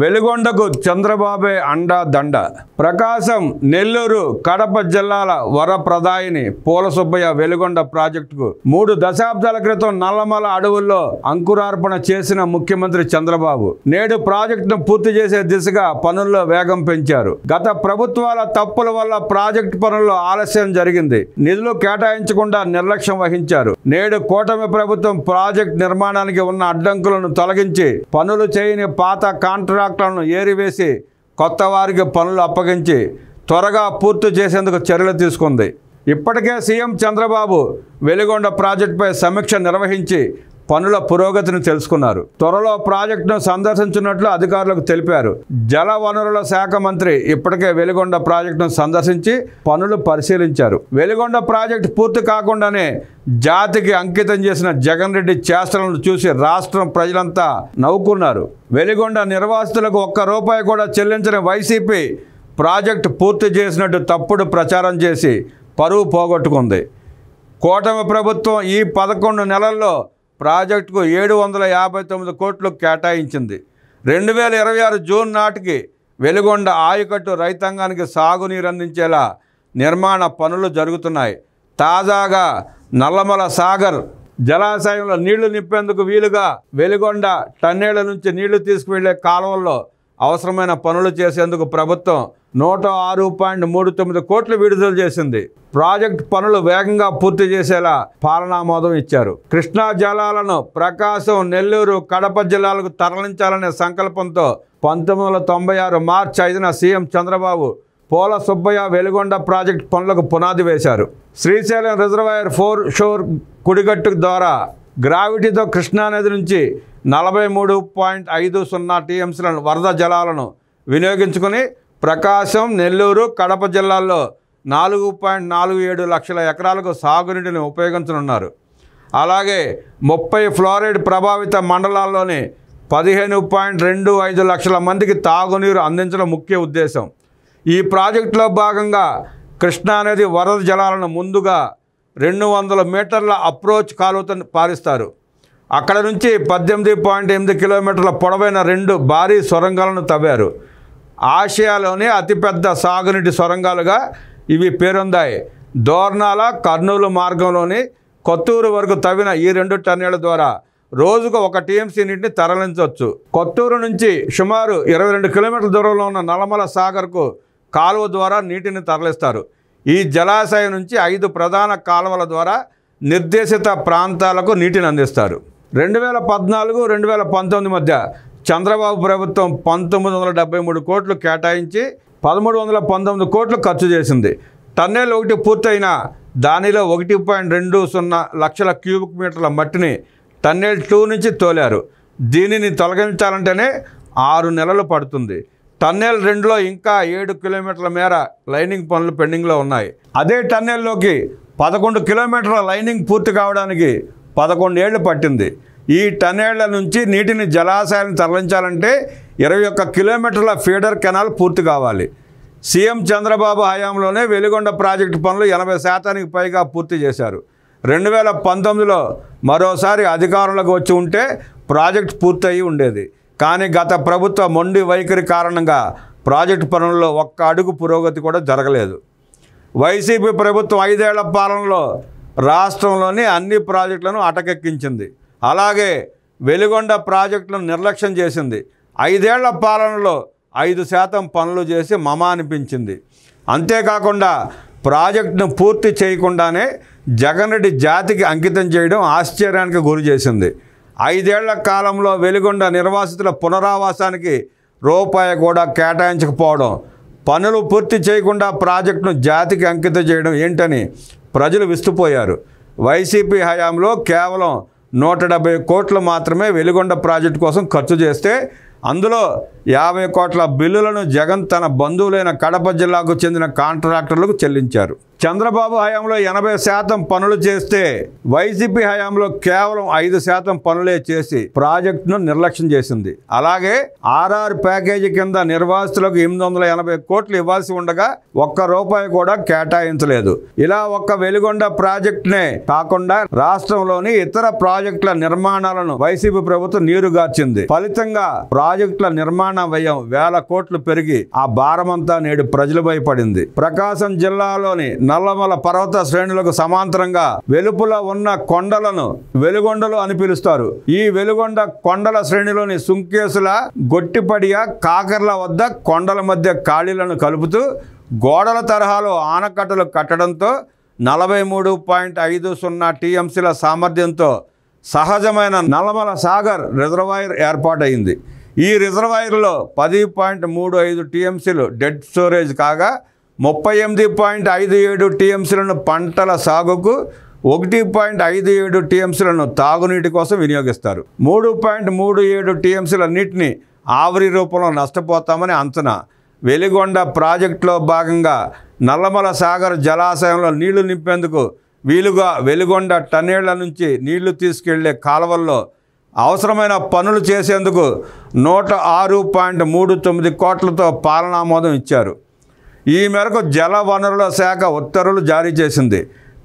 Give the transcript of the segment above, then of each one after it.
వెలిగొండకు చంద్రబాబే అండా దండ. ప్రకాశం, నెల్లూరు, కడప జిల్లాల వరప్రదాయిని పూల సుబ్బయ్య వెలిగొండ ప్రాజెక్టుకు 3 దశాబ్దాల క్రితం నల్లమల అడవుల్లో అంకురార్పణ చేసిన ముఖ్యమంత్రి చంద్రబాబు నేడు ప్రాజెక్టును పూర్తి చేసే దిశగా పనుల్లో వేగం పెంచారు. గత ప్రభుత్వాల తప్పుల వల్ల ప్రాజెక్టు పనుల్లో ఆలస్యం జరిగింది. నిధులు కేటాయించకుండా నిర్లక్ష్యం వహించారు. నేడు కూటమి ప్రభుత్వం ప్రాజెక్టు నిర్మాణానికి ఉన్న అడ్డంకులను తొలగించి పనులు చేయని పాత కాంట్రాక్టర్లను ఏరివేసి కొత్త వారికి పనులు అప్పగించి త్వరగా పూర్తి చేసేందుకు చర్యలు తీసుకుంది. ఇప్పటికే సీఎం చంద్రబాబు వెలిగొండ ప్రాజెక్టుపై సమీక్ష నిర్వహించి పనుల పురోగతిని తెలుసుకున్నారు. త్వరలో ప్రాజెక్టును సందర్శించినట్లు అధికారులకు తెలిపారు. జల వనరుల శాఖ మంత్రి ఇప్పటికే వెలిగొండ ప్రాజెక్టును సందర్శించి పనులు పరిశీలించారు. వెలిగొండ ప్రాజెక్టు పూర్తి కాకుండానే జాతికి అంకితం చేసిన జగన్ రెడ్డి చేష్టలను చూసి రాష్ట్రం ప్రజలంతా నవ్వుకున్నారు. వెలిగొండ నిర్వాసితులకు ₹1 కూడా చెల్లించని వైసీపీ ప్రాజెక్టు పూర్తి చేసినట్టు తప్పుడు ప్రచారం చేసి పరువు పోగొట్టుకుంది. కూటమి ప్రభుత్వం ఈ 11 నెలల్లో ప్రాజెక్టుకు 759 కోట్లు కేటాయించింది. 2026 జూన్ నాటికి వెలిగొండ ఆయకట్టు రైతాంగానికి సాగునీరు అందించేలా నిర్మాణ పనులు జరుగుతున్నాయి. తాజాగా నల్లమల సాగర్ జలాశయంలో నీళ్లు నింపేందుకు వీలుగా వెలిగొండ టన్నేళ్ల నుంచి నీళ్లు తీసుకువెళ్లే కాలువల్లో అవసరమైన పనులు చేసేందుకు ప్రభుత్వం 106.39 కోట్లు విడుదల చేసింది. ప్రాజెక్టు పనులు వేగంగా పూర్తి చేసేలా పాలనామోదం ఇచ్చారు. కృష్ణా జలాలను ప్రకాశం, నెల్లూరు, కడప జిల్లాలకు తరలించాలనే సంకల్పంతో 1996 మార్చి 5న సీఎం చంద్రబాబు పూల సుబ్బయ్య వెలిగొండ ప్రాజెక్టు పనులకు పునాది వేశారు. శ్రీశైలం రిజర్వాయర్ 4 షోర్ కుడిగట్టు ద్వారా గ్రావిటీతో కృష్ణానది నుంచి 43.50 టీఎంసీల వరద జలాలను వినియోగించుకుని ప్రకాశం, నెల్లూరు, కడప జిల్లాల్లో 4.47 లక్షల ఎకరాలకు సాగునీటిని ఉపయోగించనున్నారు. అలాగే 30 ఫ్లోరైడ్ ప్రభావిత మండలాల్లోని 15.25 లక్షల మందికి తాగునీరు అందించడం ముఖ్య ఉద్దేశం. ఈ ప్రాజెక్టులో భాగంగా కృష్ణానది వరద జలాలను ముందుగా 200 మీటర్ల అప్రోచ్ కాలువతో పారిస్తారు. అక్కడ నుంచి 18.8 కిలోమీటర్ల పొడవైన 2 భారీ సొరంగాలను తవ్వారు. ఆసియాలోని అతిపెద్ద సాగునీటి సొరంగాలుగా ఇవి పేరొందాయి. దోర్నాల, కర్నూలు మార్గంలోని కొత్తూరు వరకు తవ్విన ఈ 2 టన్నెళ్ల ద్వారా రోజుకు 1 టీఎంసీ నీటిని తరలించవచ్చు. కొత్తూరు నుంచి సుమారు 22 కిలోమీటర్ల దూరంలో ఉన్న నల్లమల సాగర్కు కాలువ ద్వారా నీటిని తరలిస్తారు. ఈ జలాశయం నుంచి 5 ప్రధాన కాలువల ద్వారా నిర్దేశిత ప్రాంతాలకు నీటిని అందిస్తారు. 2014-2019 మధ్య చంద్రబాబు ప్రభుత్వం 1973 కోట్లు కేటాయించి 1319 కోట్లు ఖర్చు చేసింది. టన్నెల్ 1 పూర్తయినా దానిలో 1.20 లక్షల క్యూబిక్ మీటర్ల మట్టిని టన్నెల్ 2 నుంచి తోలారు. దీనిని తొలగించాలంటేనే 6 నెలలు పడుతుంది. టన్నెల్ 2లో ఇంకా 7 కిలోమీటర్ల మేర లైనింగ్ పనులు పెండింగ్లో ఉన్నాయి. అదే టన్నెల్లోకి 11 కిలోమీటర్ల లైనింగ్ పూర్తి కావడానికి 11 ఏళ్లు పట్టింది. ఈ టన్నెళ్ల నుంచి నీటిని జలాశయాన్ని తరలించాలంటే 21 కిలోమీటర్ల ఫీడర్ కెనాల్ పూర్తి కావాలి. సీఎం చంద్రబాబు హయాంలోనే వెలిగొండ ప్రాజెక్టు పనులు 80% పైగా పూర్తి చేశారు. 2019లో మరోసారి అధికారంలోకి వచ్చి ఉంటే ప్రాజెక్టు పూర్తయి ఉండేది. కానీ గత ప్రభుత్వ మొండి వైఖరి కారణంగా ప్రాజెక్టు పనుల్లో 1 అడుగు పురోగతి కూడా జరగలేదు. వైసీపీ ప్రభుత్వం 5 ఏళ్ల పాలనలో రాష్ట్రంలోని అన్ని ప్రాజెక్టులను అటకెక్కించింది. అలాగే వెలిగొండ ప్రాజెక్టులను నిర్లక్ష్యం చేసింది. 5 ఏళ్ల పాలనలో 5% పనులు చేసి మమా అనిపించింది. అంతేకాకుండా ప్రాజెక్టును పూర్తి చేయకుండానే జగన్ రెడ్డి జాతికి అంకితం చేయడం ఆశ్చర్యానికి గురి చేసింది. 5 ఏళ్ల కాలంలో వెలిగొండ నిర్వాసితుల పునరావాసానికి ₹1 కూడా కేటాయించకపోవడం, పనులు పూర్తి చేయకుండా ప్రాజెక్టును జాతికి అంకితం చేయడం ఏంటని ప్రజలు విస్తుపోయారు. వైసీపీ హయాంలో కేవలం 170 కోట్లు మాత్రమే వెలిగొండ ప్రాజెక్టు కోసం ఖర్చు చేస్తే అందులో 50 కోట్ల బిల్లులను జగన్ తన బంధువులైన కడప జిల్లాకు చెందిన కాంట్రాక్టర్లకు చెల్లించారు. చంద్రబాబు హయాంలో 80% పనులు చేస్తే వైసీపీ హయాంలో కేవలం 5% పనులే చేసి ప్రాజెక్టును నిర్లక్ష్యం చేసింది. అలాగే ఆర్ఆర్ ప్యాకేజీ కింద నిర్వాసితులకు 880 కోట్లు ఇవ్వాల్సి ఉండగా ఒక్క రూపాయి కూడా కేటాయించలేదు. ఇలా ఒక్క వెలిగొండ ప్రాజెక్టునే కాకుండా రాష్ట్రంలోని ఇతర ప్రాజెక్టుల నిర్మాణాలను వైసీపీ ప్రభుత్వం నీరుగార్చింది. ఫలితంగా ప్రాజెక్టుల నిర్మాణ వ్యయం వేల కోట్లు పెరిగి ఆ భారమంతా నేడు ప్రజలపై పడింది. ప్రకాశం జిల్లాలోని నల్లమల పర్వత శ్రేణులకు సమాంతరంగా వెలుపుల ఉన్న కొండలను వెలుగొండలు అని పిలుస్తారు. ఈ వెలుగొండ కొండల శ్రేణిలోని సుంకేసుల, గొట్టిపడియ, కాకర్ల వద్ద కొండల మధ్య ఖాళీలను కలుపుతూ గోడల తరహాలో ఆనకట్టలు కట్టడంతో 43.50 టీఎంసీల సామర్థ్యంతో సహజమైన నల్లమల సాగర్ రిజర్వాయర్ ఏర్పాటైంది. ఈ రిజర్వాయర్లో 10.35 టీఎంసీలు డెడ్ స్టోరేజ్ కాగా 38.57 టీఎంసీలను పంటల సాగుకు, 1.57 టీఎంసీలను తాగునీటి కోసం వినియోగిస్తారు. 3.37 టీఎంసీల నీటిని ఆవిరి రూపంలో నష్టపోతామని అంచనా. వెలిగొండ ప్రాజెక్టులో భాగంగా నల్లమల సాగర్ జలాశయంలో నీళ్లు నింపేందుకు వీలుగా వెలిగొండ టన్నేళ్ల నుంచి నీళ్లు తీసుకెళ్లే కాలువల్లో అవసరమైన పనులు చేసేందుకు 106.39 కోట్లతో పాలనామోదం ఇచ్చారు. ఈ మేరకు జల వనరుల శాఖ ఉత్తర్వులు జారీ చేసింది.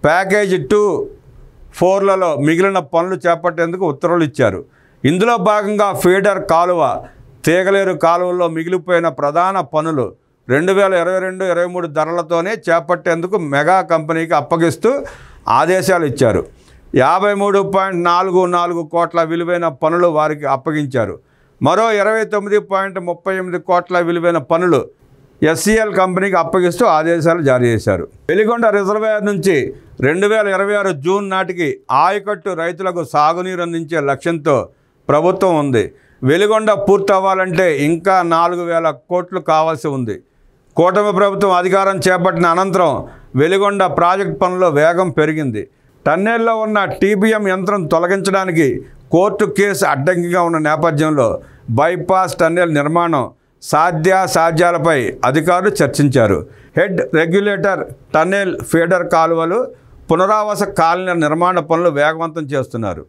ప్యాకేజీ 2-4లలో మిగిలిన పనులు చేపట్టేందుకు ఉత్తర్వులు ఇచ్చారు. ఇందులో భాగంగా ఫీడర్ కాలువ, తీగలేరు కాలువల్లో మిగిలిపోయిన ప్రధాన పనులు 2022-23 ధరలతోనే చేపట్టేందుకు మెగా కంపెనీకి అప్పగిస్తూ ఆదేశాలు ఇచ్చారు. 53.44 కోట్ల విలువైన పనులు వారికి అప్పగించారు. మరో 29.38 కోట్ల విలువైన పనులు ఎస్సీఎల్ కంపెనీకి అప్పగిస్తూ ఆదేశాలు జారీ చేశారు. వెలిగొండ రిజర్వాయర్ నుంచి 2026 జూన్ నాటికి ఆయకట్టు రైతులకు సాగునీరు అందించే లక్ష్యంతో ప్రభుత్వం ఉంది. వెలిగొండ పూర్తవ్వాలంటే ఇంకా 4,000 కోట్లు కావాల్సి ఉంది. కూటమి ప్రభుత్వం అధికారం చేపట్టిన అనంతరం వెలిగొండ ప్రాజెక్టు పనుల్లో వేగం పెరిగింది. టన్నెల్లో ఉన్న టీబీఎం యంత్రం తొలగించడానికి కోర్టు కేసు అడ్డంకిగా ఉన్న నేపథ్యంలో బైపాస్ టన్నెల్ నిర్మాణం సాధ్యాలపై అధికారులు చర్చించారు. హెడ్ రెగ్యులేటర్, టన్నెల్, ఫీడర్ కాలువలు, పునరావాస కాలనీల నిర్మాణ పనులు వేగవంతం చేస్తున్నారు.